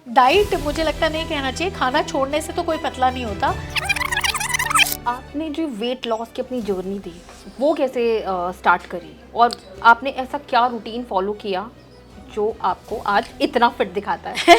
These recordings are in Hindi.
डाइट मुझे लगता नहीं कहना चाहिए, खाना छोड़ने से तो कोई पतला नहीं होता। आपने जो वेट लॉस की अपनी जर्नी थी वो कैसे स्टार्ट करी और आपने ऐसा क्या रूटीन फॉलो किया जो आपको आज इतना फिट दिखाता है?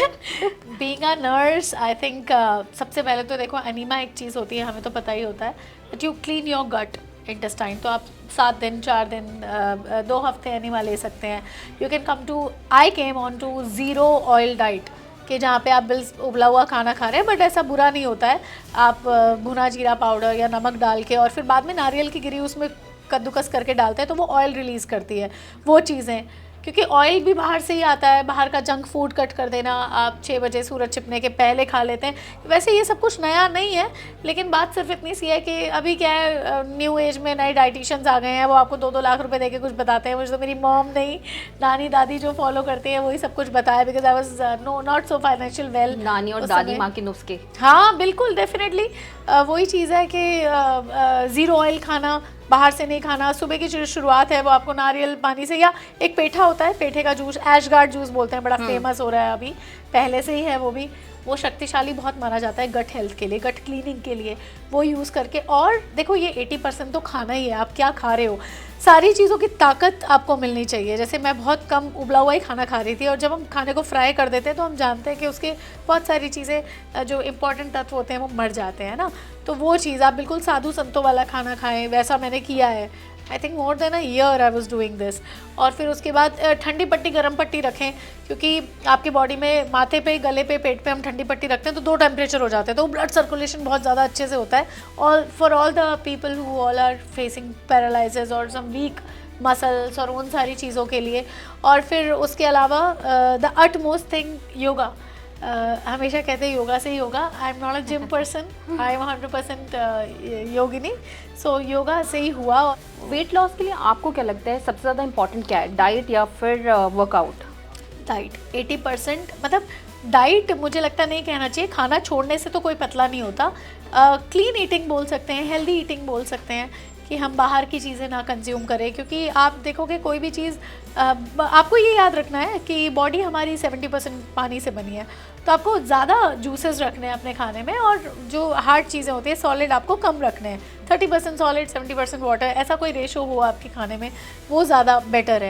Being a nurse I think सबसे पहले तो देखो अनीमा एक चीज़ होती है, हमें तो पता ही होता है, but you clean your gut intestine. तो आप 7 दिन 4 दिन 2 हफ्ते एनीमा ले सकते हैं। You can come to, I came on to zero oil diet कि जहाँ पे आप बिल्स उबला हुआ खाना खा रहे हैं, बट ऐसा बुरा नहीं होता है। आप भुना जीरा पाउडर या नमक डाल के और फिर बाद में नारियल की गिरी उसमें कद्दूकस करके डालते हैं तो वो ऑयल रिलीज़ करती है वो चीज़ें, क्योंकि ऑयल भी बाहर से ही आता है। बाहर का जंक फूड कट कर देना, आप 6 बजे सूरज छिपने के पहले खा लेते हैं। वैसे ये सब कुछ नया नहीं है, लेकिन बात सिर्फ इतनी सी है कि अभी क्या है, न्यू एज में नए डाइटिशियंस आ गए हैं, वो आपको 2-2 लाख रुपए देके कुछ बताते हैं। मुझे तो मेरी मॉम नहीं, नानी दादी जो फॉलो करते हैं वही सब कुछ बताया, because I was not so financial well. नानी और दादी माँ के नुस्खे। हाँ बिल्कुल, डेफिनेटली वही चीज़ है कि ज़ीरो ऑयल खाना, बाहर से नहीं खाना। सुबह की जो शुरुआत है वो आपको नारियल पानी से, या एक पेठा होता है, पेठे का जूस, ऐशगार्ड जूस बोलते हैं, बड़ा फेमस हो रहा है अभी, पहले से ही है वो भी। वो शक्तिशाली बहुत माना जाता है गट हेल्थ के लिए, गट क्लीनिंग के लिए, वो यूज़ करके। और देखो ये 80% तो खाना ही है, आप क्या खा रहे हो, सारी चीज़ों की ताकत आपको मिलनी चाहिए। जैसे मैं बहुत कम उबला हुआ ही खाना खा रही थी, और जब हम खाने को फ्राई कर देते हैं तो हम जानते हैं कि उसके बहुत सारी चीज़ें जो इंपॉर्टेंट तत्व होते हैं वो मर जाते हैं ना। तो वो चीज़ आप बिल्कुल साधु संतों वाला खाना खाएं, वैसा मैंने किया है। I think more than a year I was doing this. और फिर उसके बाद ठंडी पट्टी गर्म पट्टी रखें, क्योंकि आपकी बॉडी में माथे पे, गले पे, पेट पे हम ठंडी पट्टी रखते हैं तो 2 टेम्परेचर हो जाते हैं, तो ब्लड सर्कुलेशन बहुत ज़्यादा अच्छे से होता है। और for all the people who all are facing paralysis और सम वीक मसल्स और उन सारी चीज़ों के लिए। और फिर उसके अलावा द अटमोस्ट थिंग योगा। हमेशा कहते हैं योगा से ही होगा। I am not a gym person, I am 100% योगिनी, सो योगा से ही हुआ। वेट लॉस के लिए आपको क्या लगता है सबसे ज़्यादा इम्पोर्टेंट क्या है, डाइट या फिर वर्कआउट? डाइट 80%, मतलब डाइट मुझे लगता नहीं कहना चाहिए, खाना छोड़ने से तो कोई पतला नहीं होता। क्लीन ईटिंग बोल सकते हैं, हेल्दी ईटिंग बोल सकते हैं, कि हम बाहर की चीज़ें ना कंज्यूम करें। क्योंकि आप देखोगे कोई भी चीज़, आपको ये याद रखना है कि बॉडी हमारी 70% पानी से बनी है, तो आपको ज़्यादा जूसेस रखने हैं अपने खाने में, और जो हार्ड चीज़ें होती है सॉलिड आपको कम रखने हैं। 30% सॉलिड 70% वाटर, ऐसा कोई रेशो हो आपके खाने में, वो ज़्यादा बेटर है।